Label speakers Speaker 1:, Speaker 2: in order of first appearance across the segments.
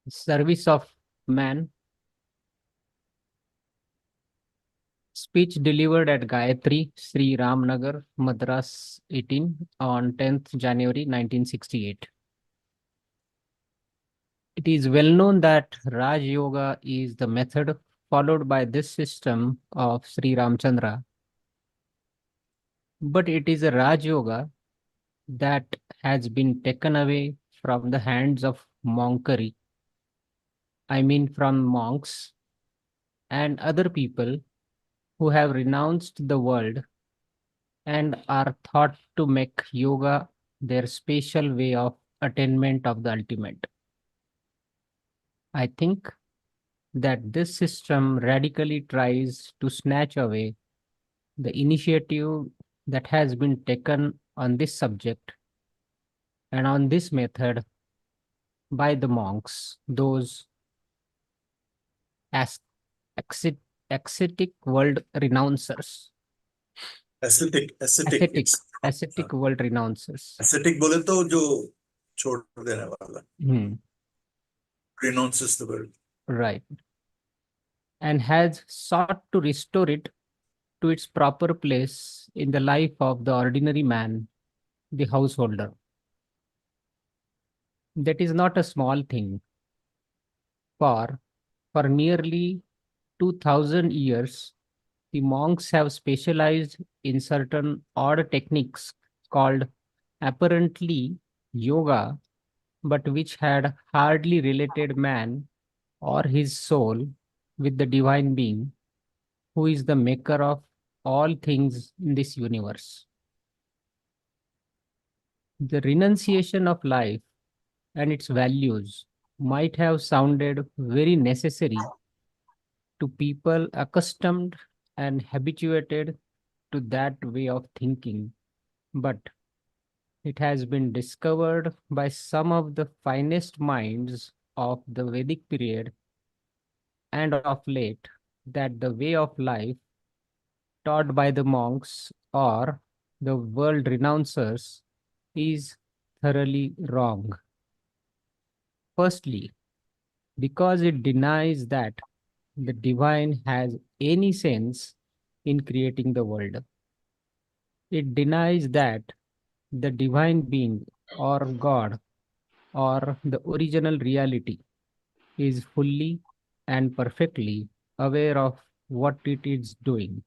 Speaker 1: Service of Man, speech delivered at Gayatri, Sri Ramnagar, Madras 18 on 10th January 1968. It is well known that Raj Yoga is the method followed by this system of Sri Ramchandra, but it is a Raj Yoga that has been taken away from the hands of monkery, I mean from monks and other people who have renounced the world and are thought to make yoga their special way of attainment of the ultimate. I think that this system radically tries to snatch away the initiative that has been taken on this subject and on this method by the monks, those as ascet- ascetic world renouncers,
Speaker 2: aesthetic
Speaker 1: ascetic, ascetic world renouncers.
Speaker 2: Aesthetic बोले तो जो छोड़ देने वाला,
Speaker 1: Hmm,
Speaker 2: renounces the world.
Speaker 1: right. And has sought to restore it to its proper place in the life of the ordinary man, the householder. That is not a small thing, for nearly 2000 years, the monks have specialized in certain odd techniques called apparently yoga, but which had hardly related man or his soul with the divine being, who is the maker of all things in this universe. The renunciation of life and its values might have sounded very necessary to people accustomed and habituated to that way of thinking, but it has been discovered by some of the finest minds of the Vedic period and of late that the way of life taught by the monks or the world renouncers is thoroughly wrong. Firstly, because it denies that the divine has any sense in creating the world. It denies that the divine being or God or the original reality is fully and perfectly aware of what it is doing.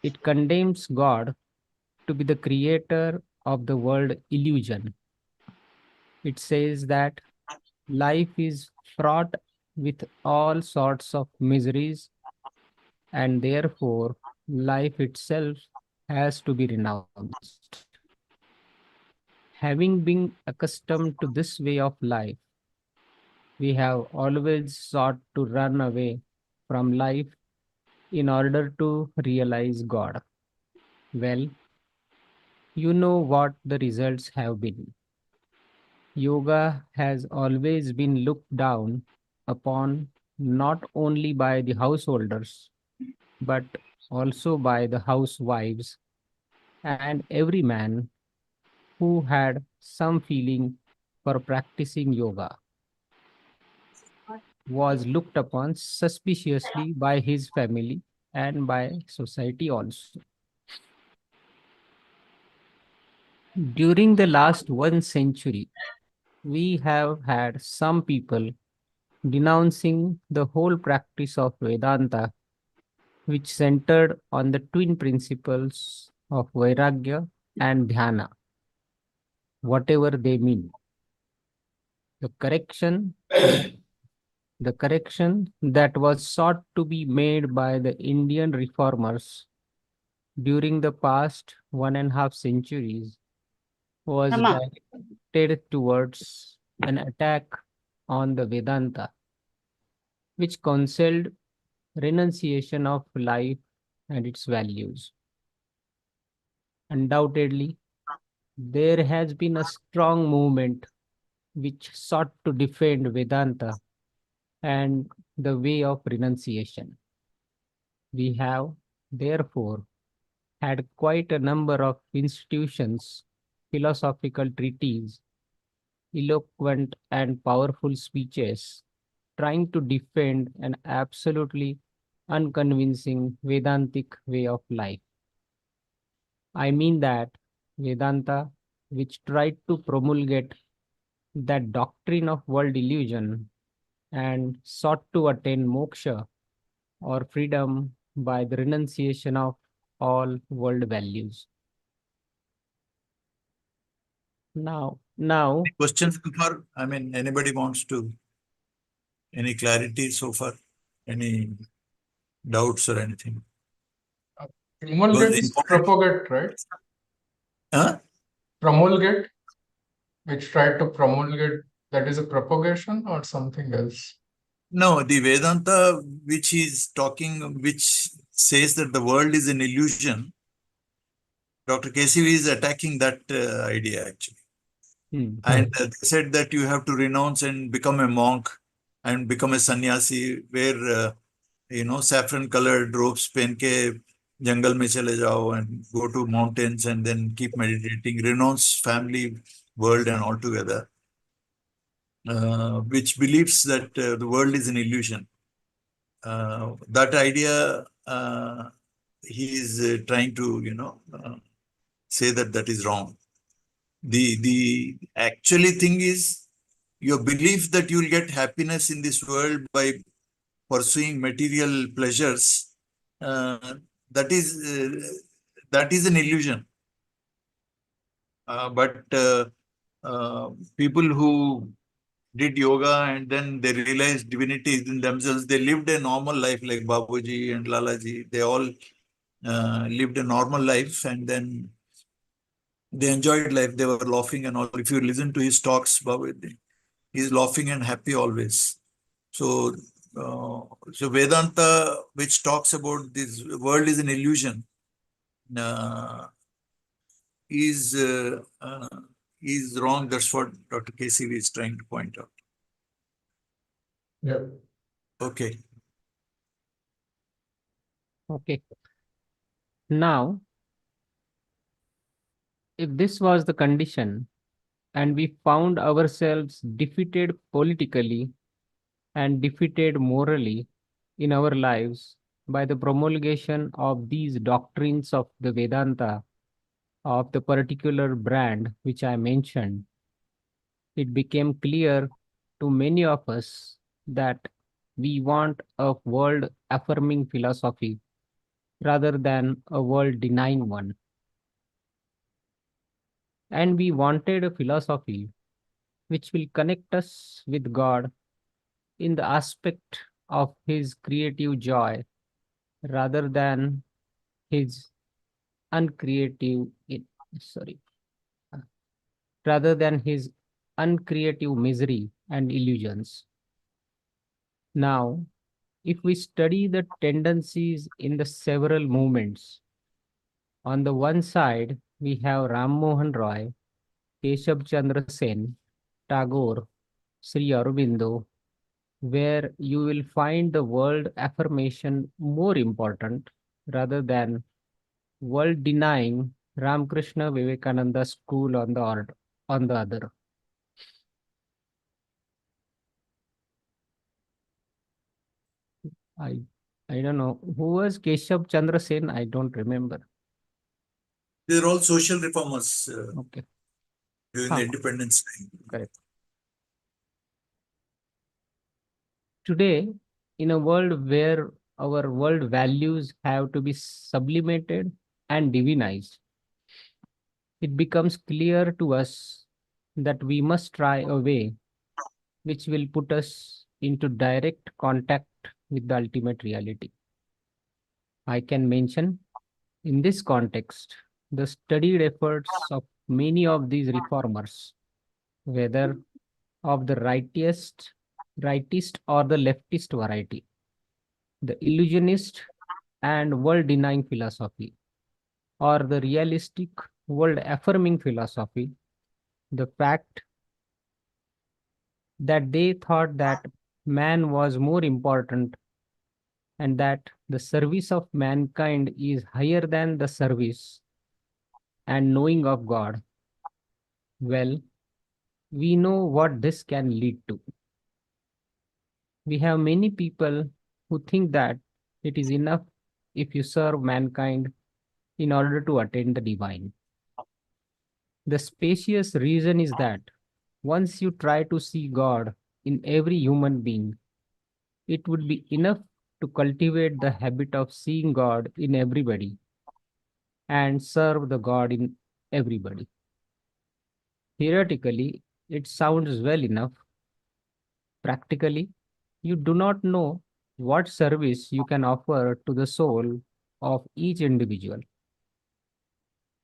Speaker 1: It condemns God to be the creator of the world illusion. It says that life is fraught with all sorts of miseries and therefore life itself has to be renounced. Having been accustomed to this way of life, we have always sought to run away from life in order to realize God. Well, you know what the results have been. Yoga has always been looked down upon not only by the householders, but also by the housewives and every man who had some feeling for practicing yoga was looked upon suspiciously by his family and by society also. During the last 1 century, we have had some people denouncing the whole practice of Vedanta, which centered on the twin principles of Vairagya and Dhyana, whatever they mean. The correction The correction that was sought to be made by the Indian reformers during the past 1.5 centuries was
Speaker 3: Rama.
Speaker 1: directed towards an attack on the Vedanta, which counseled renunciation of life and its values. Undoubtedly, there has been a strong movement which sought to defend Vedanta and the way of renunciation. We have, therefore, had quite a number of institutions, philosophical treatises, eloquent and powerful speeches trying to defend an absolutely unconvincing Vedantic way of life. I mean that Vedanta, which tried to promulgate that doctrine of world illusion and sought to attain moksha or freedom by the renunciation of all world values. Now,
Speaker 2: Questions so far? I mean, anybody wants to, any clarity so far? Any doubts or anything?
Speaker 3: Promulgate is
Speaker 2: Important.
Speaker 3: propagate, right?
Speaker 2: Huh?
Speaker 3: Promulgate, which tried to promulgate, that is a propagation or something else?
Speaker 2: No, the Vedanta, which is talking, which says that the world is an illusion, Dr. KCV is attacking that idea actually. And they said that you have to renounce and become a monk and become a sannyasi, where saffron colored robes pen ke jungle mein chale jao and go to mountains and then keep meditating, renounce family, world and all together, which believes that the world is an illusion. That idea, he is trying to say that that is wrong. The actually thing is your belief that you will get happiness in this world by pursuing material pleasures. Uh, that is an illusion. But people who did yoga and then they realized divinity in themselves, they lived a normal life like Babuji and Lalaji. They all lived a normal life and then they enjoyed life. They were laughing and all. If you listen to his talks, Babuji, he's laughing and happy always. So, Vedanta, which talks about this world is an illusion, uh, is uh, uh, is wrong. That's what Dr. KCV is trying to point out.
Speaker 3: Yeah.
Speaker 2: Okay.
Speaker 1: okay. Now, if this was the condition and we found ourselves defeated politically and defeated morally in our lives by the promulgation of these doctrines of the Vedanta of the particular brand which I mentioned, it became clear to many of us that we want a world affirming philosophy rather than a world denying one. And we wanted a philosophy which will connect us with God in the aspect of his creative joy rather than his uncreative sorry uh, rather than his uncreative misery and illusions. Now, if we study the tendencies in the several movements, on the one side we have Ram Mohan Roy, Keshav Chandra Sen, Tagore, Sri Aurobindo, where you will find the world affirmation more important rather than world denying Ramakrishna Vivekananda school on the other. I I don't know who was Keshav Chandra Sen. I don't remember.
Speaker 2: They're all social reformers
Speaker 1: Okay,
Speaker 2: during the
Speaker 1: huh,
Speaker 2: independence time.
Speaker 1: correct. Today, in a world where our world values have to be sublimated and divinized, it becomes clear to us that we must try a way which will put us into direct contact with the ultimate reality. I can mention in this context the studied efforts of many of these reformers, whether of the rightist or the leftist variety, the illusionist and world denying philosophy, or the realistic world affirming philosophy, the fact that they thought that man was more important and that the service of mankind is higher than the service and knowing of God. Well, we know what this can lead to. We have many people who think that it is enough if you serve mankind in order to attain the divine. The spacious reason is that once you try to see God in every human being, it would be enough to cultivate the habit of seeing God in everybody and serve the God in everybody. Theoretically, it sounds well enough. Practically, you do not know what service you can offer to the soul of each individual.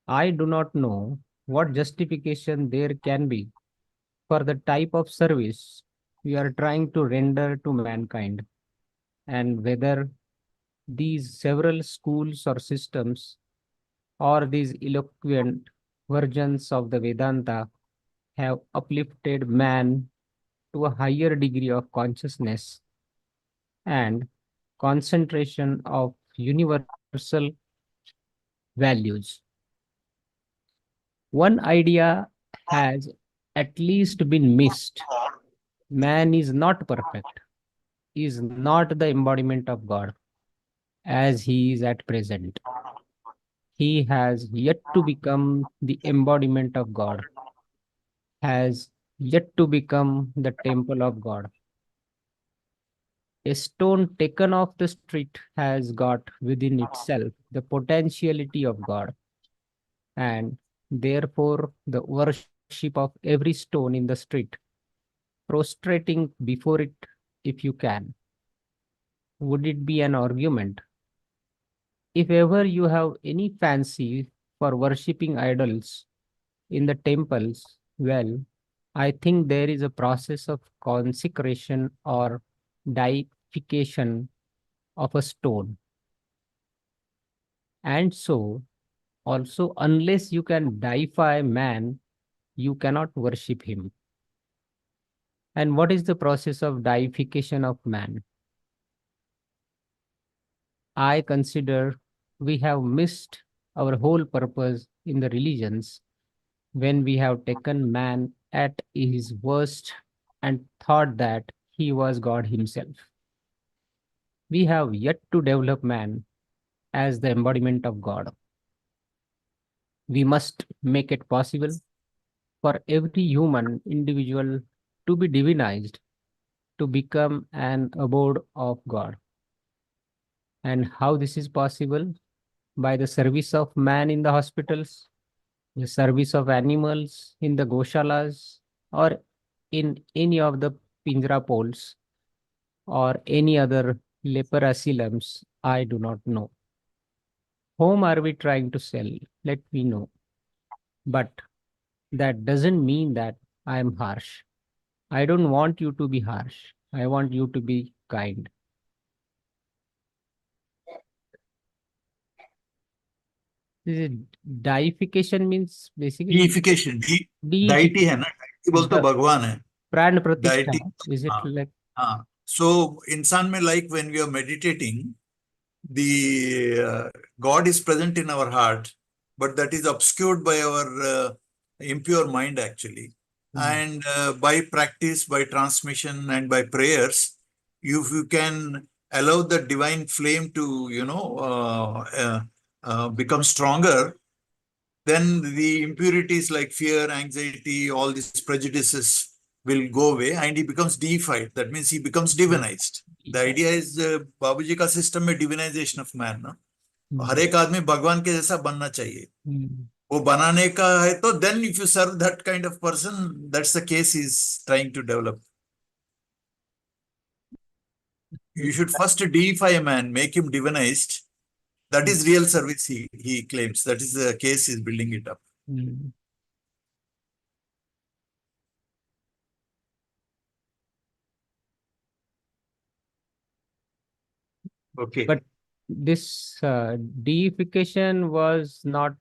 Speaker 1: I do not know what justification there can be for the type of service we are trying to render to mankind, and whether these several schools or systems or these eloquent versions of the Vedanta have uplifted man to a higher degree of consciousness and concentration of universal values. One idea has at least been missed. Man is not perfect, is not the embodiment of God as he is at present. He has yet to become the embodiment of God, has yet to become the temple of God. A stone taken off the street has got within itself the potentiality of God, and therefore the worship of every stone in the street, prostrating before it if you can. Would it be an argument? If ever you have any fancy for worshipping idols in the temples, well, I think there is a process of consecration or deification of a stone. And so, also, unless you can deify man, you cannot worship him. And what is the process of deification of man? I consider we have missed our whole purpose in the religions when we have taken man at his worst and thought that he was God himself. We have yet to develop man as the embodiment of God. We must make it possible for every human individual to be divinized, to become an abode of God. And how this is possible? By the service of man in the hospitals, the service of animals in the goshalas, or in any of the pinjra poles, or any other leper asylums, I do not know. Whom are we trying to sell? Let me know. But that doesn't mean that I am harsh. I don't want you to be harsh. I want you to be kind. This is deification means basically
Speaker 2: Deification, deity है
Speaker 1: deification.
Speaker 2: ना, deity बोल तो
Speaker 1: The
Speaker 2: भगवान है,
Speaker 1: प्राण प्रतिष्ठा.
Speaker 2: deity.
Speaker 1: Is it
Speaker 2: हाँ
Speaker 1: like
Speaker 2: हाँ. So इंसान में, like when we are meditating, the God is present in our heart, but that is obscured by our impure mind actually. And by practice, by transmission, and by prayers, you can allow the divine flame to, become stronger, then the impurities like fear, anxiety, all these prejudices will go away and he becomes deified. That means he becomes divinized. The idea is बाबूजी का system में divinization of man, ना हर एक आदमी भगवान के जैसा बनना चाहिए, वो बनाने का है तो then if you serve that kind of person, that's the case he's trying to develop. You should first deify a man, make him divinized. That is real service, he claims. That is the case he's building it up. Okay.
Speaker 1: But this deification was not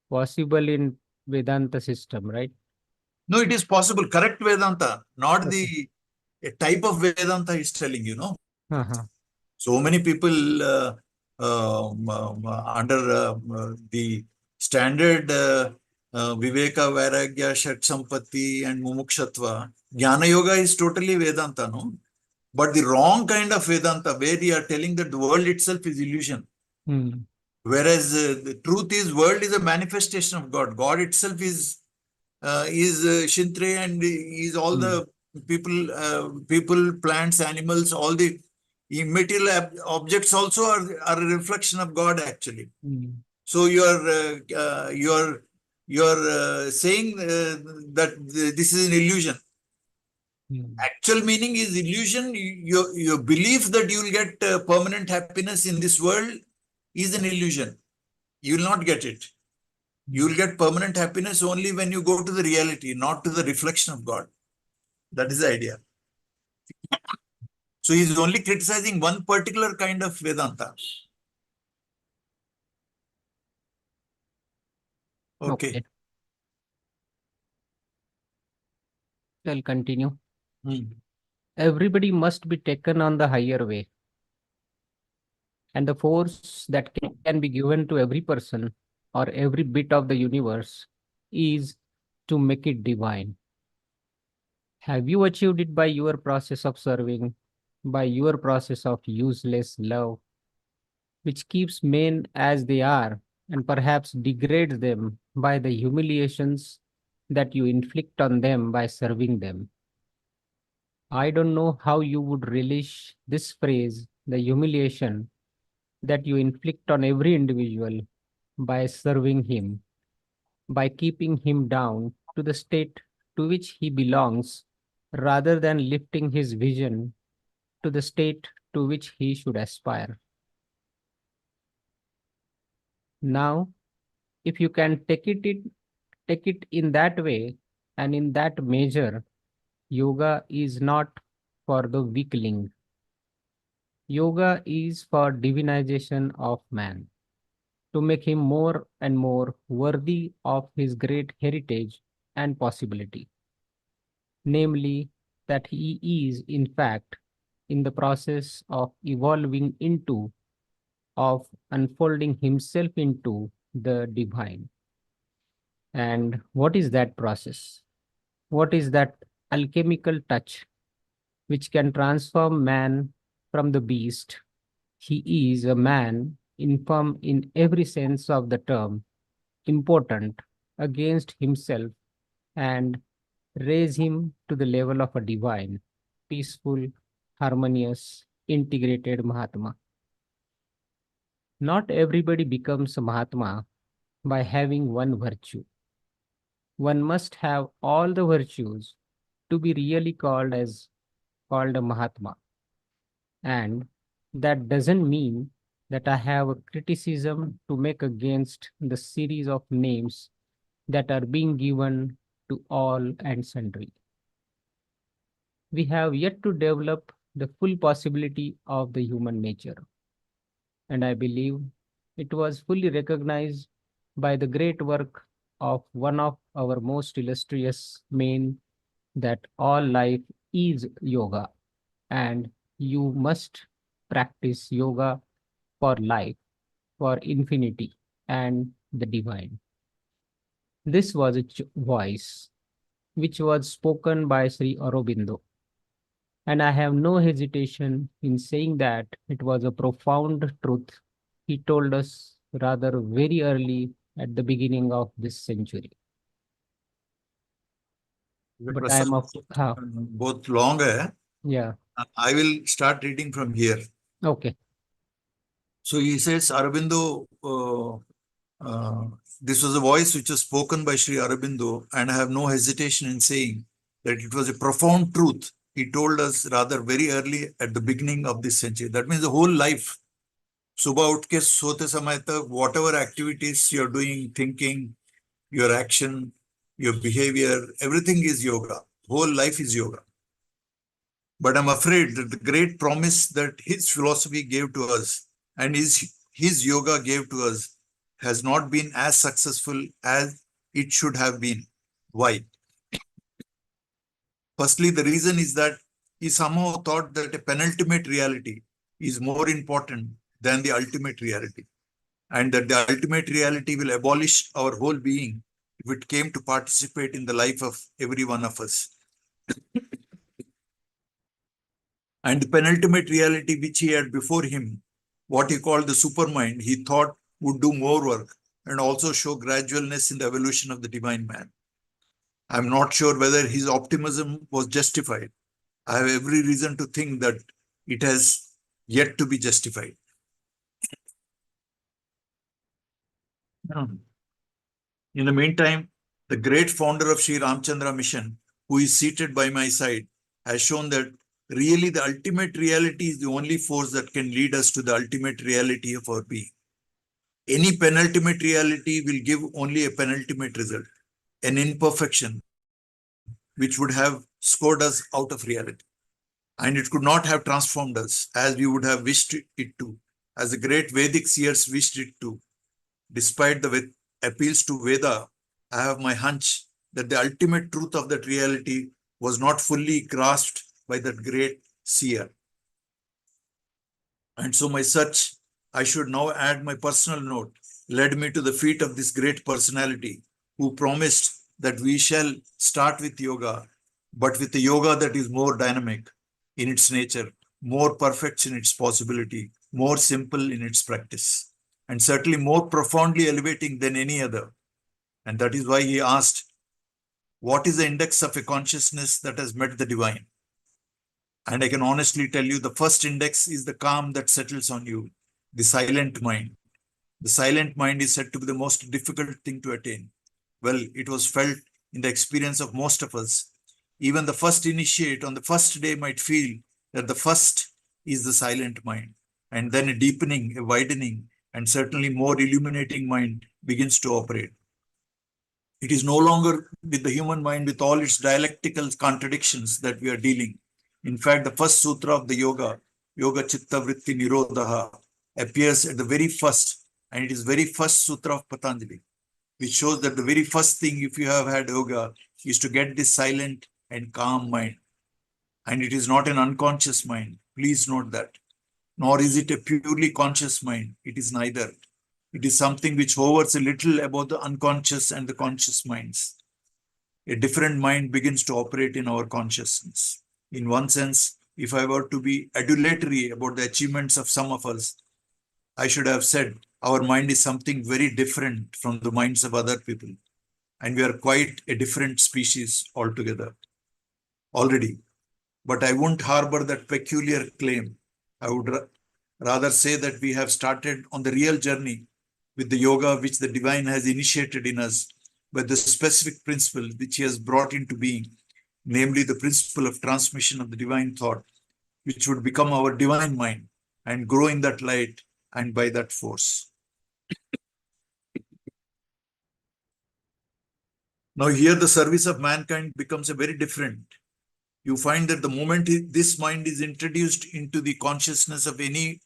Speaker 1: possible in Vedanta system, right?
Speaker 2: No, it is possible. Correct Vedanta, not
Speaker 1: Okay.
Speaker 2: the type of Vedanta is telling,
Speaker 1: Uh-huh.
Speaker 2: So many people under the standard Viveka, Vairagya, Shat Sampatti, and Mumukshatva. Jnana Yoga is totally Vedanta, no? But the wrong kind of Vedanta, where you are telling that the world itself is illusion. Whereas the truth is, world is a manifestation of God. God itself is Shintre, and is all the people, plants, animals, all the immaterial objects also are a reflection of God actually. So you're saying that this is an illusion. Actual meaning is illusion. Your belief that you will get permanent happiness in this world is an illusion. You will not get it. You will get permanent happiness only when you go to the reality, not to the reflection of God. That is the idea. So he's only criticizing one particular kind of Vedanta. Okay.
Speaker 1: I'll continue. Everybody must be taken on the higher way. And the force that can be given to every person or every bit of the universe is to make it divine. Have you achieved it by your process of serving, by your process of useless love, which keeps men as they are and perhaps degrades them by the humiliations that you inflict on them by serving them? I don't know how you would relish this phrase, the humiliation that you inflict on every individual by serving him, by keeping him down to the state to which he belongs, rather than lifting his vision to the state to which he should aspire. Now, if you can take it in that way and in that measure, yoga is not for the weakling. Yoga is for divinization of man, to make him more and more worthy of his great heritage and possibility. Namely, that he is, in fact, in the process of evolving into, of unfolding himself into the divine. And what is that process? What is that alchemical touch which can transform man from the beast? He is a man, infirm in every sense of the term, impotent against himself, and raise him to the level of a divine, peaceful, harmonious, integrated Mahatma. Not everybody becomes a Mahatma by having one virtue. One must have all the virtues to be really called a Mahatma. And that doesn't mean that I have a criticism to make against the series of names that are being given to all and sundry. We have yet to develop the full possibility of the human nature. And I believe it was fully recognized by the great work of one of our most illustrious men that all life is yoga, and you must practice yoga for life, for infinity, and the divine. This was a voice which was spoken by Sri Aurobindo, and I have no hesitation in saying that it was a profound truth he told us rather very early at the beginning of this century. But I am
Speaker 2: both long.
Speaker 1: Yeah.
Speaker 2: I will start reading from here.
Speaker 1: Okay.
Speaker 2: So he says, Aurobindo, this was a voice which was spoken by Sri Aurobindo, and I have no hesitation in saying that it was a profound truth. He told us rather very early at the beginning of this century. That means the whole life. Subah utke sote samay tak, whatever activities you're doing, thinking, your action, your behavior, everything is yoga. Whole life is yoga. But I'm afraid that the great promise that his philosophy gave to us and his yoga gave to us has not been as successful as it should have been. Why? Firstly, the reason is that he somehow thought that a penultimate reality is more important than the ultimate reality, and that the ultimate reality will abolish our whole being if it came to participate in the life of every one of us. And the penultimate reality which he had before him, what he called the supermind, he thought would do more work and also show gradualness in the evolution of the divine man. I'm not sure whether his optimism was justified. I have every reason to think that it has yet to be justified. In the meantime, the great founder of Sri Ramchandra Mission, who is seated by my side, has shown that really the ultimate reality is the only force that can lead us to the ultimate reality of our being. Any penultimate reality will give only a penultimate result, an imperfection, which would have scored us out of reality. And it could not have transformed us as we would have wished it to, as the great Vedic seers wished it to. Despite the appeals to Veda, I have my hunch that the ultimate truth of that reality was not fully grasped by that great seer. And so my search, I should now add my personal note, led me to the feet of this great personality who promised that we shall start with yoga, but with a yoga that is more dynamic in its nature, more perfect in its possibility, more simple in its practice, and certainly more profoundly elevating than any other. And that is why he asked, what is the index of a consciousness that has met the divine? And I can honestly tell you, the first index is the calm that settles on you, the silent mind. The silent mind is said to be the most difficult thing to attain. Well, it was felt in the experience of most of us. Even the first initiate on the first day might feel that the first is the silent mind. And then a deepening, a widening, and certainly more illuminating mind begins to operate. It is no longer with the human mind with all its dialectical contradictions that we are dealing. In fact, the first sutra of the yoga, Yoga Chitta Vritti Nirodha, appears at the very first, and it is very first sutra of Patanjali, which shows that the very first thing, if you have had yoga, is to get this silent and calm mind. And it is not an unconscious mind. Please note that. Nor is it a purely conscious mind. It is neither. It is something which hovers a little above the unconscious and the conscious minds. A different mind begins to operate in our consciousness. In one sense, if I were to be adulatory about the achievements of some of us, I should have said our mind is something very different from the minds of other people. And we are quite a different species altogether already. But I won't harbor that peculiar claim. I would rather say that we have started on the real journey with the yoga which the divine has initiated in us, by the specific principle which he has brought into being, namely the principle of transmission of the divine thought, which would become our divine mind and grow in that light and by that force. Now here the service of mankind becomes a very different. You find that the moment this mind is introduced into the consciousness of any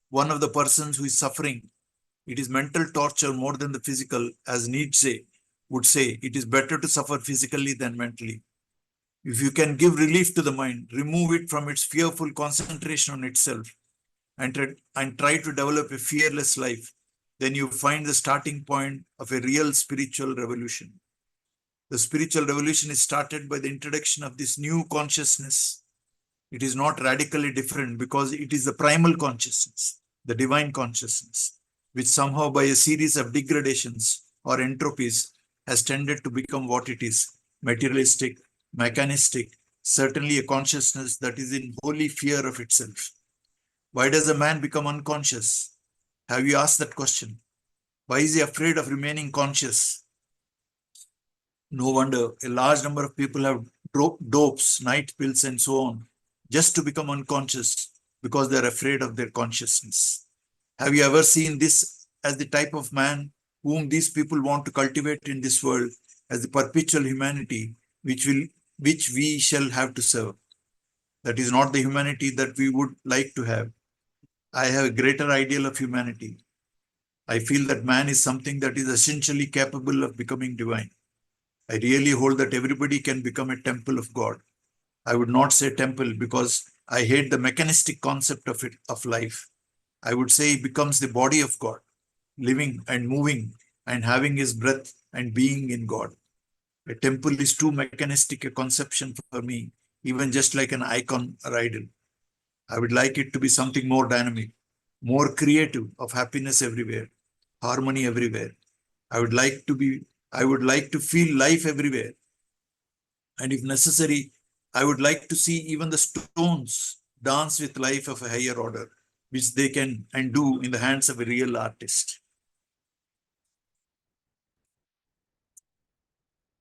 Speaker 2: one of the persons who is suffering, it is mental torture more than the physical, as Nietzsche would say, it is better to suffer physically than mentally. If you can give relief to the mind, remove it from its fearful concentration on itself, and try to develop a fearless life, then you find the starting point of a real spiritual revolution. The spiritual revolution is started by the introduction of this new consciousness. It is not radically different because it is the primal consciousness, the divine consciousness, which somehow by a series of degradations or entropies has tended to become what it is, materialistic, mechanistic, certainly a consciousness that is in holy fear of itself. Why does a man become unconscious? Have you asked that question? Why is he afraid of remaining conscious? No wonder a large number of people have dopes, night pills, and so on, just to become unconscious because they're afraid of their consciousness. Have you ever seen this as the type of man whom these people want to cultivate in this world as the perpetual humanity which we shall have to serve? That is not the humanity that we would like to have. I have a greater ideal of humanity. I feel that man is something that is essentially capable of becoming divine. I really hold that everybody can become a temple of God. I would not say temple because I hate the mechanistic concept of life. I would say he becomes the body of God, living and moving and having his breath and being in God. A temple is too mechanistic a conception for me, even just like an icon or idol. I would like it to be something more dynamic, more creative, of happiness everywhere, harmony everywhere. I would like to be, I would like to feel life everywhere. And if necessary, I would like to see even the stones dance with life of a higher order, which they can and do in the hands of a real artist.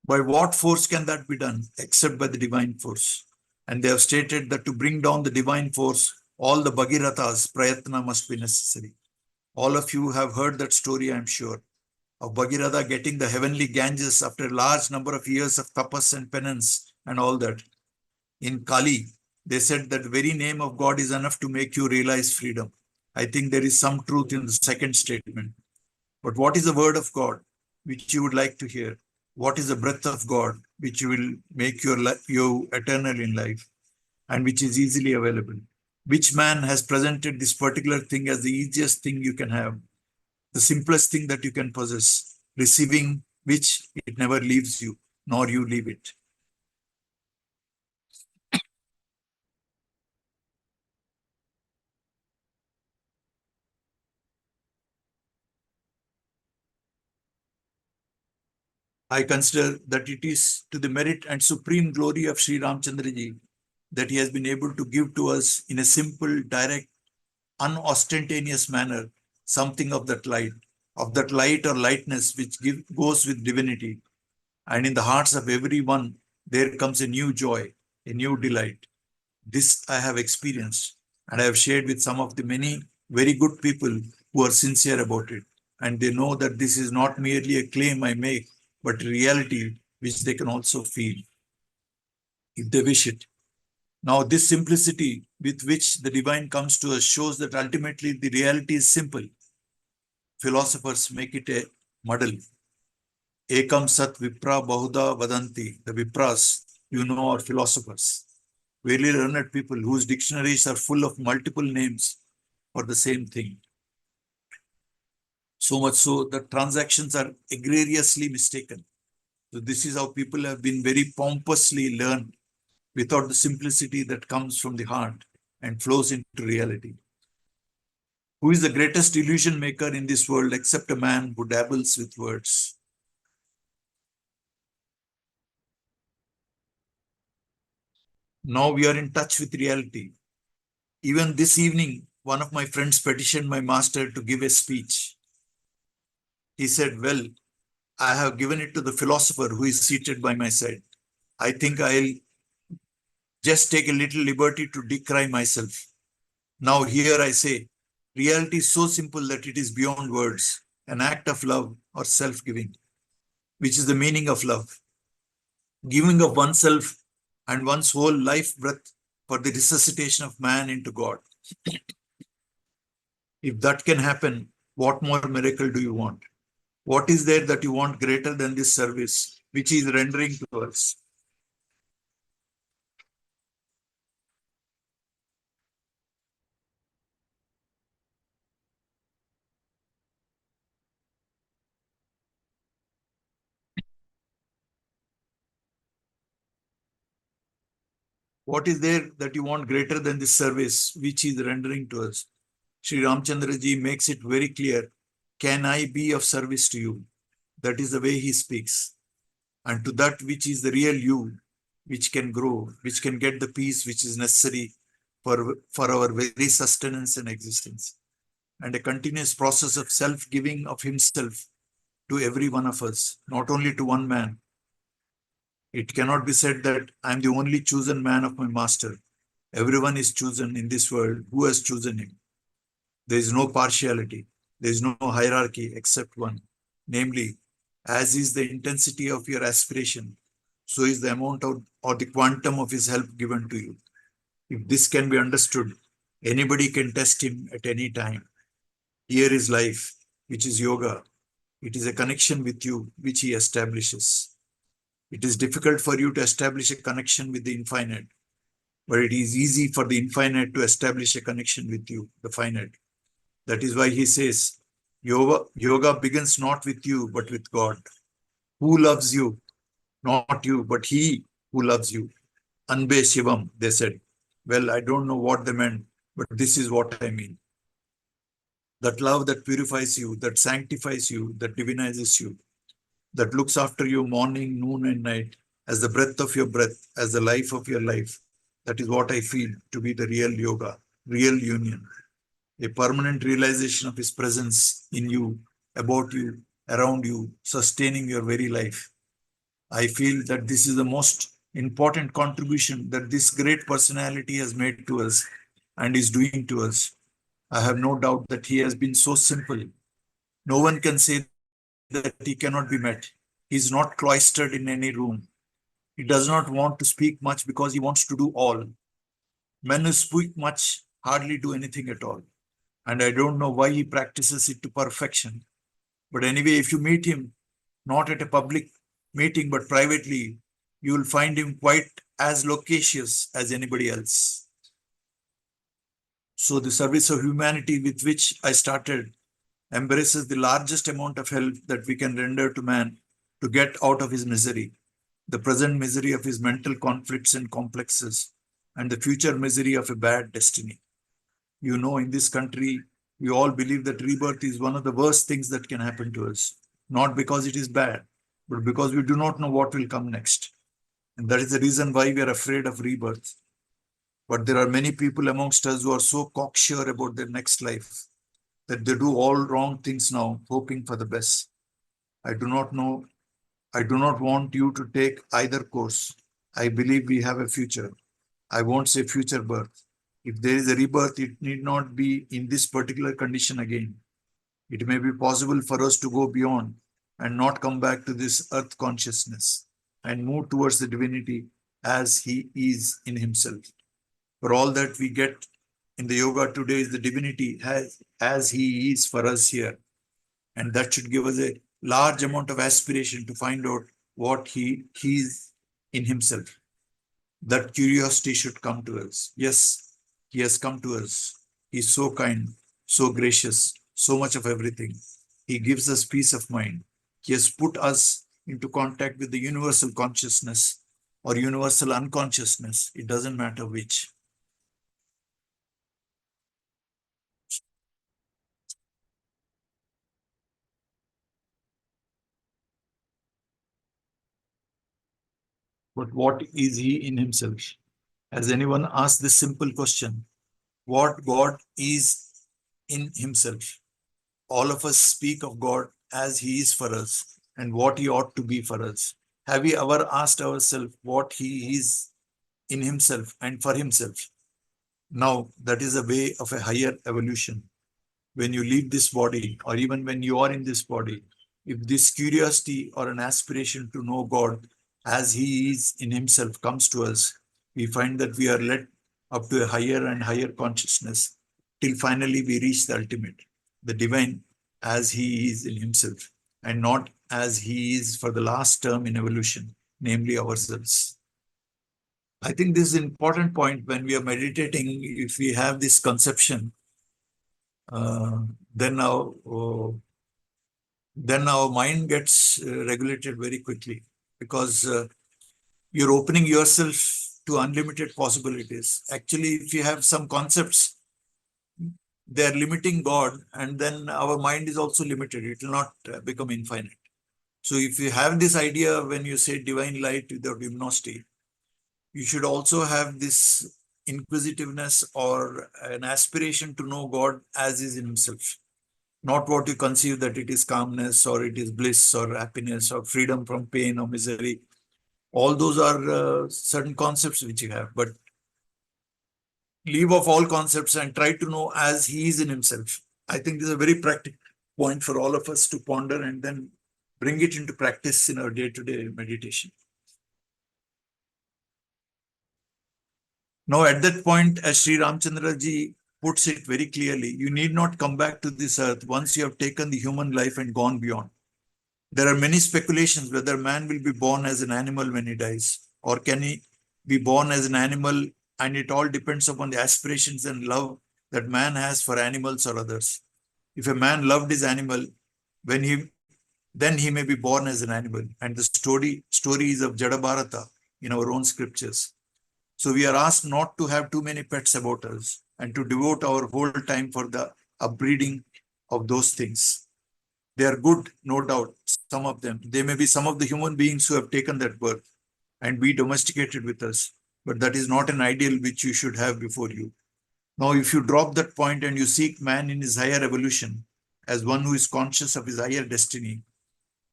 Speaker 2: By what force can that be done except by the divine force? And they have stated that to bring down the divine force, all the Bhagirathas, Prayatna must be necessary. All of you have heard that story, I am sure, of Bhagirath getting the heavenly Ganges after a large number of years of tapas and penance and all that. In Kali, they said that the very name of God is enough to make you realize freedom. I think there is some truth in the second statement. But what is the word of God which you would like to hear? What is the breath of God which will make you eternal in life and which is easily available? Which man has presented this particular thing as the easiest thing you can have, the simplest thing that you can possess, receiving which it never leaves you, nor you leave it? I consider that it is to the merit and supreme glory of Sri Ramchandraji that he has been able to give to us in a simple, direct, unostentatious manner something of that light or lightness which goes with divinity. And in the hearts of everyone, there comes a new joy, a new delight. This I have experienced, and I have shared with some of the many very good people who are sincere about it. And they know that this is not merely a claim I make, but a reality which they can also feel if they wish it. Now, this simplicity with which the divine comes to us shows that ultimately the reality is simple. Philosophers make it a muddle. Ekam sat vipra bahuda vadanti. The vipras, you know, are philosophers, very learned people whose dictionaries are full of multiple names for the same thing. So much so that transactions are egregiously mistaken. So this is how people have been very pompously learned without the simplicity that comes from the heart and flows into reality. Who is the greatest illusion maker in this world except a man who dabbles with words? Now we are in touch with reality. Even this evening, one of my friends petitioned my master to give a speech. He said, well, I have given it to the philosopher who is seated by my side. I think I'll just take a little liberty to decry myself. Now here I say, reality is so simple that it is beyond words, an act of love or self-giving, which is the meaning of love. Giving of oneself and one's whole life breath for the resuscitation of man into God. If that can happen, what more miracle do you want? What is there that you want greater than this service, which is rendering to us? What is there that you want greater than this service, which is rendering to us? Sri Ramchandraji makes it very clear. Can I be of service to you? That is the way he speaks. And to that which is the real you, which can grow, which can get the peace which is necessary for our very sustenance and existence. And a continuous process of self-giving of himself to every one of us, not only to one man. It cannot be said that I am the only chosen man of my master. Everyone is chosen in this world who has chosen him. There is no partiality. There is no hierarchy except one. Namely, as is the intensity of your aspiration, so is the amount of or the quantum of his help given to you. If this can be understood, anybody can test him at any time. Here is life, which is yoga. It is a connection with you, which he establishes. It is difficult for you to establish a connection with the infinite, but it is easy for the infinite to establish a connection with you, the finite. That is why he says, yoga begins not with you, but with God. Who loves you? Not you, but he who loves you. Anbe Shivam, they said. Well, I don't know what they meant, but this is what I mean. That love that purifies you, that sanctifies you, that divinizes you, that looks after you morning, noon, and night, as the breath of your breath, as the life of your life. That is what I feel to be the real yoga, real union, a permanent realization of his presence in you, about you, around you, sustaining your very life. I feel that this is the most important contribution that this great personality has made to us and is doing to us. I have no doubt that he has been so simple. No one can say that he cannot be met. He is not cloistered in any room. He does not want to speak much because he wants to do all. Men who speak much hardly do anything at all. And I don't know why he practices it to perfection. But anyway, if you meet him, not at a public meeting, but privately, you will find him quite as loquacious as anybody else. So the service of humanity with which I started embraces the largest amount of help that we can render to man to get out of his misery, the present misery of his mental conflicts and complexes, and the future misery of a bad destiny. You know, in this country, we all believe that rebirth is one of the worst things that can happen to us, not because it is bad, but because we do not know what will come next. And that is the reason why we are afraid of rebirth. But there are many people amongst us who are so cocksure about their next life that they do all wrong things now, hoping for the best. I do not know. I do not want you to take either course. I believe we have a future. I won't say future birth. If there is a rebirth, it need not be in this particular condition again. It may be possible for us to go beyond and not come back to this earth consciousness and move towards the divinity as he is in himself. For all that we get in the yoga today is the divinity as he is for us here. And that should give us a large amount of aspiration to find out what he is in himself. That curiosity should come to us. Yes, he has come to us. He's so kind, so gracious, so much of everything. He gives us peace of mind. He has put us into contact with the universal consciousness or universal unconsciousness. It doesn't matter which. But what is he in himself? Has anyone asked this simple question? What God is in himself? All of us speak of God as he is for us and what he ought to be for us. Have we ever asked ourselves what he is in himself and for himself? Now, that is a way of a higher evolution. When you leave this body, or even when you are in this body, if this curiosity or an aspiration to know God as he is in himself comes to us, we find that we are led up to a higher and higher consciousness till finally we reach the ultimate, the divine as he is in himself, and not as he is for the last term in evolution, namely ourselves. I think this is an important point when we are meditating. If we have this conception, uh, then our then our mind gets regulated very quickly because you're opening yourself to unlimited possibilities. Actually, if you have some concepts, they're limiting God, and then our mind is also limited. It will not become infinite. So if you have this idea when you say divine light without gymnosty, you should also have this inquisitiveness or an aspiration to know God as is in himself. Not what you conceive that it is calmness or it is bliss or happiness or freedom from pain or misery. All those are certain concepts which you have, but leave off all concepts and try to know as he is in himself. I think this is a very practical point for all of us to ponder and then bring it into practice in our day-to-day meditation. Now, at that point, as Sri Ramchandraji puts it very clearly, you need not come back to this earth once you have taken the human life and gone beyond. There are many speculations whether man will be born as an animal when he dies, or can he be born as an animal, and it all depends upon the aspirations and love that man has for animals or others. If a man loved his animal, when he then he may be born as an animal. And the stories of Jada Bharata in our own scriptures. So we are asked not to have too many pets about us and to devote our whole time for the upbreeding of those things. They are good, no doubt, some of them. They may be some of the human beings who have taken that birth and be domesticated with us, but that is not an ideal which you should have before you. Now, if you drop that point and you seek man in his higher evolution as one who is conscious of his higher destiny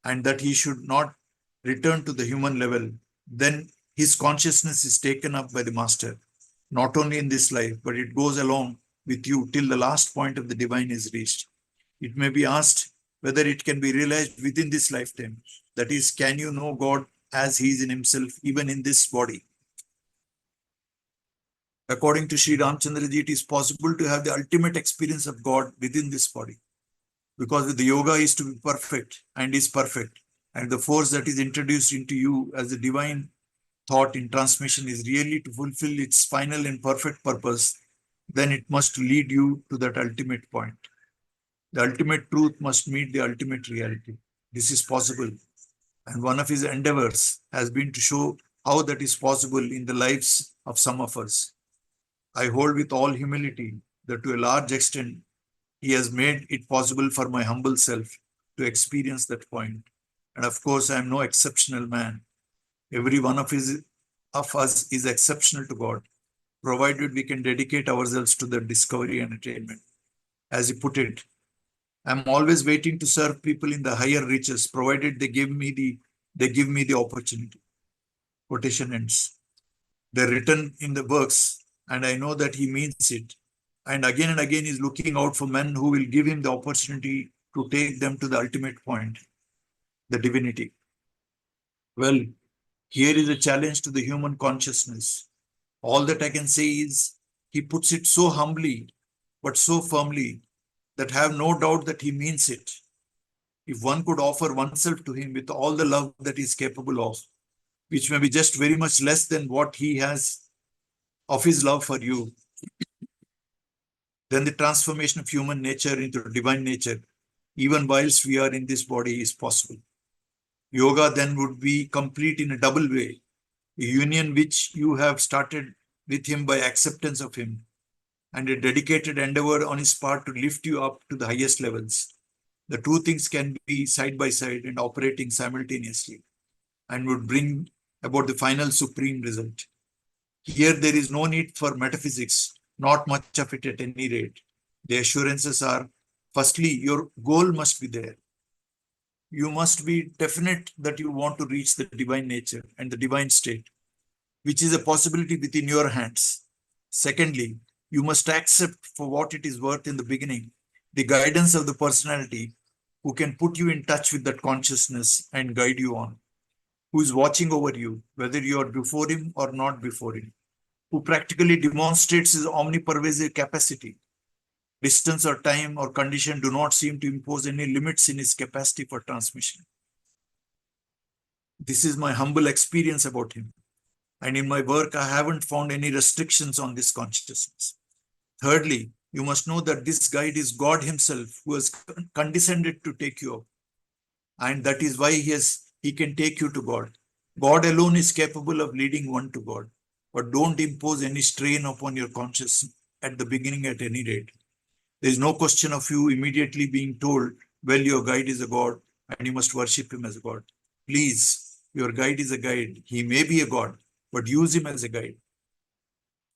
Speaker 2: and that he should not return to the human level, then his consciousness is taken up by the master, not only in this life, but it goes along with you till the last point of the divine is reached. It may be asked whether it can be realized within this lifetime. That is, can you know God as he is in himself, even in this body? According to Sri Ramchandraji, it is possible to have the ultimate experience of God within this body. Because the yoga is to be perfect and is perfect. And the force that is introduced into you as a divine thought in transmission is really to fulfill its final and perfect purpose, then it must lead you to that ultimate point. The ultimate truth must meet the ultimate reality. This is possible. And one of his endeavors has been to show how that is possible in the lives of some of us. I hold with all humility that to a large extent, he has made it possible for my humble self to experience that point. And of course, I am no exceptional man. Every one of us is exceptional to God, provided we can dedicate ourselves to their discovery and attainment. As he put it, I'm always waiting to serve people in the higher reaches, provided they give me the opportunity. Quotation ends. They're written in the works, and I know that he means it. And again, he's looking out for men who will give him the opportunity to take them to the ultimate point, the divinity. Well, here is a challenge to the human consciousness. All that I can say is he puts it so humbly, but so firmly that I have no doubt that he means it. If one could offer oneself to him with all the love that he is capable of, which may be just very much less than what he has of his love for you, then the transformation of human nature into divine nature, even whilst we are in this body, is possible. Yoga then would be complete in a double way, a union which you have started with him by acceptance of him, and a dedicated endeavor on his part to lift you up to the highest levels. The two things can be side by side and operating simultaneously, and would bring about the final supreme result. Here, there is no need for metaphysics, not much of it at any rate. The assurances are, firstly, your goal must be there. You must be definite that you want to reach the divine nature and the divine state, which is a possibility within your hands. Secondly, you must accept for what it is worth in the beginning the guidance of the personality who can put you in touch with that consciousness and guide you on, who is watching over you, whether you are before him or not before him, who practically demonstrates his omnipervasive capacity. Distance or time or condition do not seem to impose any limits in his capacity for transmission. This is my humble experience about him. And in my work, I haven't found any restrictions on this consciousness. Thirdly, you must know that this guide is God himself who has condescended to take you up. And that is why he can take you to God. God alone is capable of leading one to God. But don't impose any strain upon your consciousness at the beginning at any rate. There is no question of you immediately being told, well, your guide is a God and you must worship him as a God. Please, your guide is a guide. He may be a God, but use him as a guide.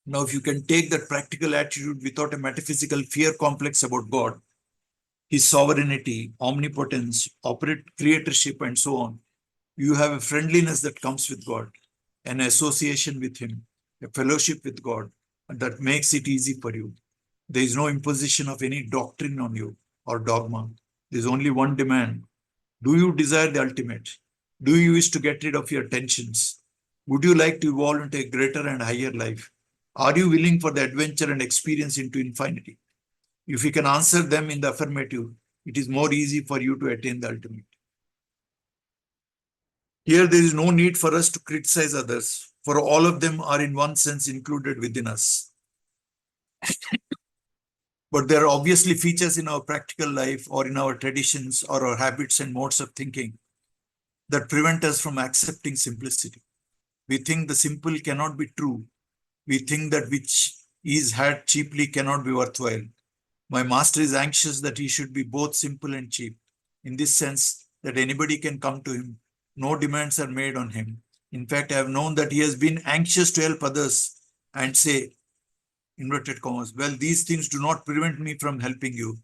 Speaker 2: Now, if you can take that practical attitude without a metaphysical fear complex about God, his sovereignty, omnipotence, creatorship, and so on, you have a friendliness that comes with God, an association with him, a fellowship with God, and that makes it easy for you. There is no imposition of any doctrine on you or dogma. There is only one demand. Do you desire the ultimate? Do you wish to get rid of your tensions? Would you like to evolve into a greater and higher life? Are you willing for the adventure and experience into infinity? If you can answer them in the affirmative, it is more easy for you to attain the ultimate. Here, there is no need for us to criticize others, for all of them are in one sense included within us. But there are obviously features in our practical life or in our traditions or our habits and modes of thinking that prevent us from accepting simplicity. We think the simple cannot be true. We think that which is had cheaply cannot be worthwhile. My master is anxious that he should be both simple and cheap, in this sense that anybody can come to him. No demands are made on him. In fact, I have known that he has been anxious to help others and say, inverted commas, well, these things do not prevent me from helping you.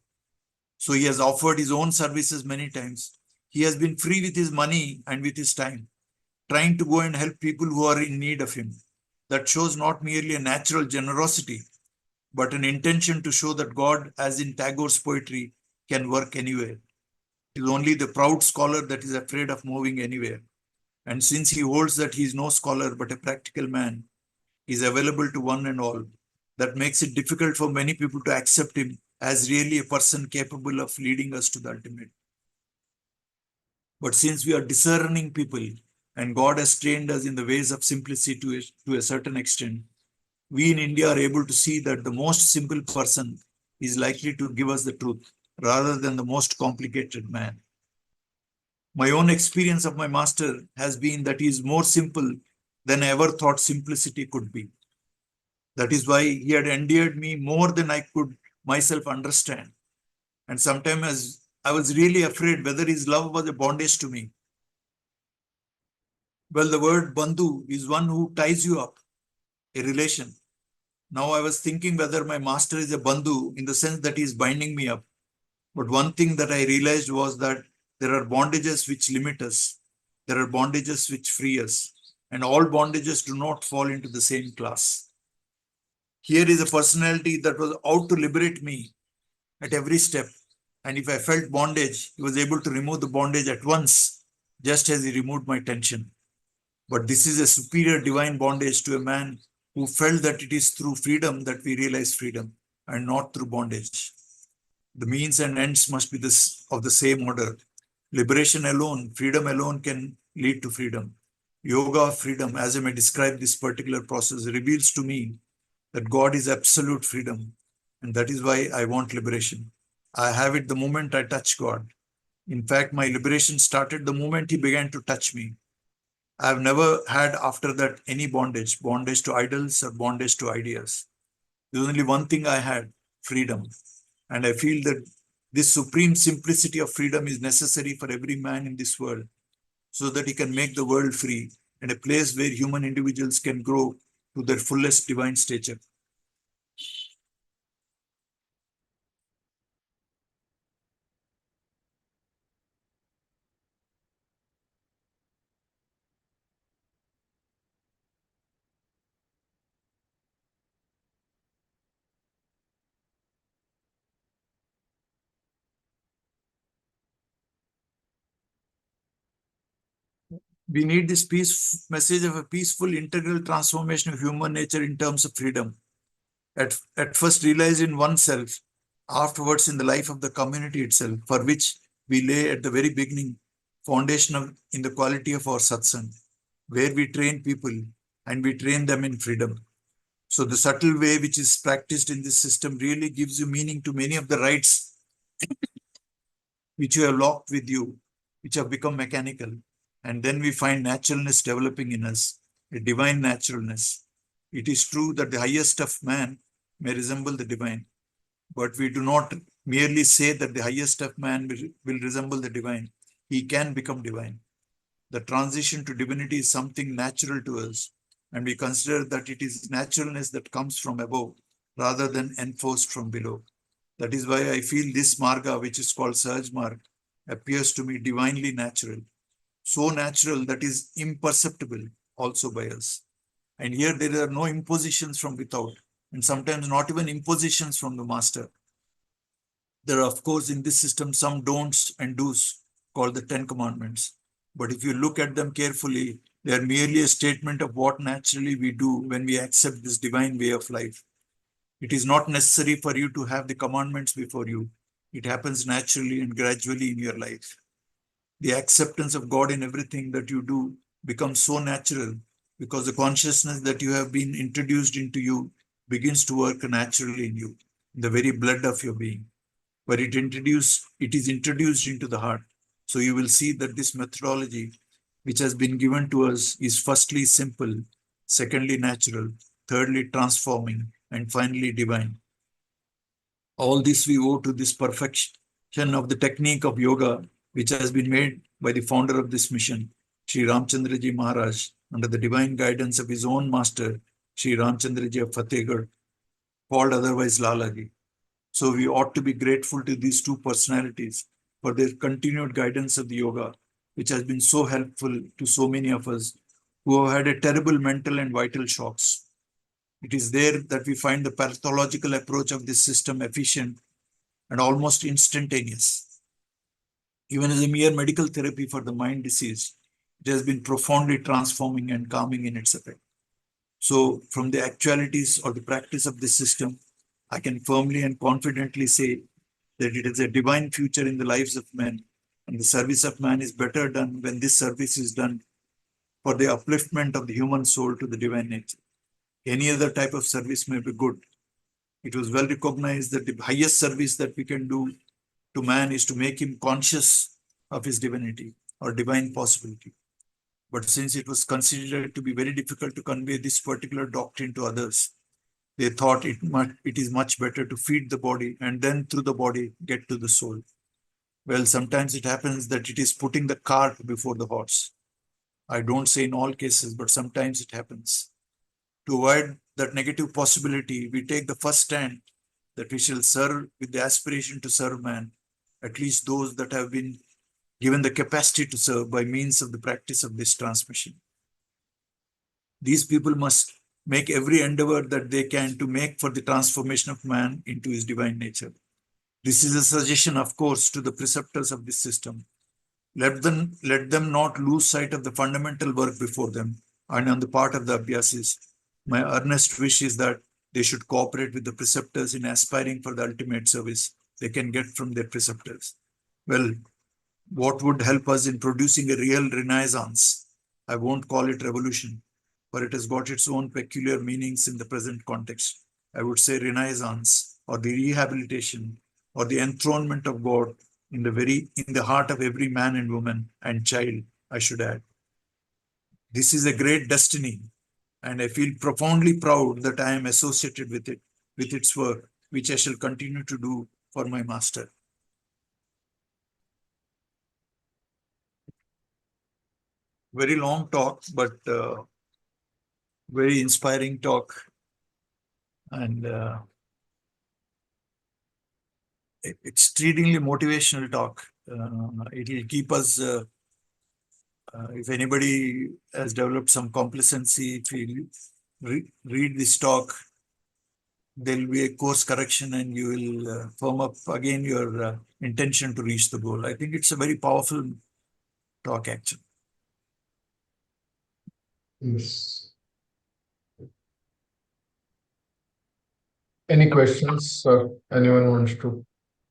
Speaker 2: So he has offered his own services many times. He has been free with his money and with his time, trying to go and help people who are in need of him. That shows not merely a natural generosity, but an intention to show that God, as in Tagore's poetry, can work anywhere. It is only the proud scholar that is afraid of moving anywhere. And since he holds that he is no scholar but a practical man, he is available to one and all. That makes it difficult for many people to accept him as really a person capable of leading us to the ultimate. But since we are discerning people and God has trained us in the ways of simplicity to a certain extent, we in India are able to see that the most simple person is likely to give us the truth rather than the most complicated man. My own experience of my master has been that he is more simple than I ever thought simplicity could be. That is why he had endeared me more than I could myself understand. And sometimes I was really afraid whether his love was a bondage to me. Well, the word bandhu is one who ties you up, a relation. Now I was thinking whether my master is a bandhu in the sense that he is binding me up. But one thing that I realized was that there are bondages which limit us. There are bondages which free us. And all bondages do not fall into the same class. Here is a personality that was out to liberate me at every step. And if I felt bondage, he was able to remove the bondage at once, just as he removed my tension. But this is a superior divine bondage to a man who felt that it is through freedom that we realize freedom and not through bondage. The means and ends must be this of the same order. Liberation alone, freedom alone can lead to freedom. Yoga of freedom, as I may describe this particular process, reveals to me that God is absolute freedom. And that is why I want liberation. I have it the moment I touch God. In fact, my liberation started the moment he began to touch me. I have never had after that any bondage to idols or bondage to ideas. There's only one thing I had, freedom. And I feel that this supreme simplicity of freedom is necessary for every man in this world so that he can make the world free and a place where human individuals can grow to their fullest divine stature. We need this peace message of a peaceful, integral transformation of human nature in terms of freedom. At first realized in oneself, afterwards in the life of the community itself, for which we lay at the very beginning foundation in the quality of our satsang, where we train people and we train them in freedom. So the subtle way which is practiced in this system really gives you meaning to many of the rites which you have locked with you, which have become mechanical. And then we find naturalness developing in us, a divine naturalness. It is true that the highest of man may resemble the divine, but we do not merely say that the highest of man will resemble the divine. He can become divine. The transition to divinity is something natural to us, and we consider that it is naturalness that comes from above rather than enforced from below. That is why I feel this marga, which is called Sahaj Marg, appears to me divinely natural. So natural that is imperceptible also by us. And here there are no impositions from without, and sometimes not even impositions from the master. There are, of course, in this system, some don'ts and do's called the 10 commandments. But if you look at them carefully, they are merely a statement of what naturally we do when we accept this divine way of life. It is not necessary for you to have the commandments before you. It happens naturally and gradually in your life. The acceptance of God in everything that you do becomes so natural because the consciousness that you have been introduced into you begins to work naturally in you. in the very blood of your being, where it is introduced into the heart. So you will see that this methodology, which has been given to us, is firstly simple, secondly natural, thirdly transforming, and finally divine. All this we owe to this perfection of the technique of yoga, which has been made by the founder of this mission, Sri Ramchandraji Maharaj, under the divine guidance of his own master, Sri Ramchandraji of Fatehgarh, called otherwise Lalaji. So we ought to be grateful to these two personalities for their continued guidance of the yoga, which has been so helpful to so many of us who have had a terrible mental and vital shocks. It is there that we find the pathological approach of this system efficient and almost instantaneous. Even as a mere medical therapy for the mind disease, it has been profoundly transforming and calming in its effect. So, from the actualities or the practice of this system, I can firmly and confidently say that it is a divine future in the lives of men, and the service of man is better done when this service is done for the upliftment of the human soul to the divine nature. Any other type of service may be good. It was well recognized that the highest service that we can do to man is to make him conscious of his divinity or divine possibility. But since it was considered to be very difficult to convey this particular doctrine to others, they thought it is much better to feed the body and then through the body get to the soul. Well, sometimes it happens that it is putting the cart before the horse. I don't say in all cases, but sometimes it happens. To avoid that negative possibility, we take the first stand that we shall serve with the aspiration to serve man, at least those that have been given the capacity to serve by means of the practice of this transmission. These people must make every endeavor that they can to make for the transformation of man into his divine nature. This is a suggestion, of course, to the preceptors of this system. Let them not lose sight of the fundamental work before them, and on the part of the Abhyasis, my earnest wish is that they should cooperate with the preceptors in aspiring for the ultimate service they can get from their preceptors. Well, what would help us in producing a real renaissance? I won't call it revolution, for it has got its own peculiar meanings in the present context. I would say renaissance, or the rehabilitation, or the enthronement of God in the heart of every man and woman and child, I should add. This is a great destiny, and I feel profoundly proud that I am associated with it, with its work, which I shall continue to do for my master. Very long talk, but very inspiring talk, and extremely motivational talk. It will keep us, if anybody has developed some complacency, if you read this talk, there will be a course correction and you will firm up again your intention to reach the goal. I think it's a very powerful talk, actually.
Speaker 3: Yes. Any questions, or anyone wants to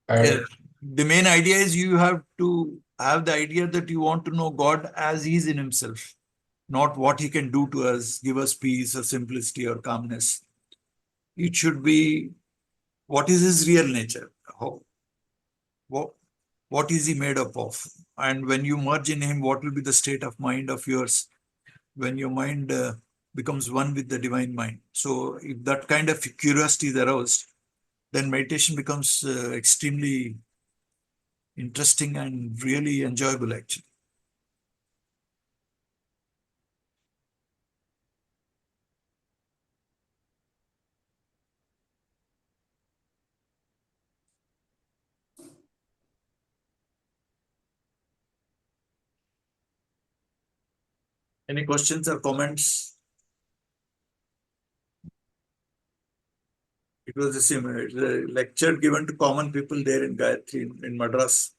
Speaker 2: Yeah.
Speaker 3: add?
Speaker 2: The main idea is you have to have the idea that you want to know God as he is in himself, not what he can do to us, give us peace or simplicity or calmness. It should be what is his real nature? What, what is he made up of? And when you merge in him, what will be the state of mind of yours when your mind becomes one with the divine mind? So if that kind of curiosity is aroused, then meditation becomes extremely interesting and really enjoyable, actually. Any questions or comments? It was a lecture given to common people there in Gayatri, in Madras,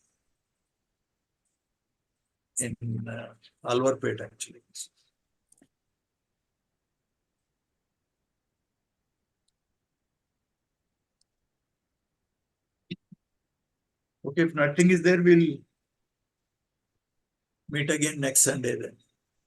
Speaker 2: in Alwarpet, actually. Okay, if nothing is there, we'll meet again next Sunday then.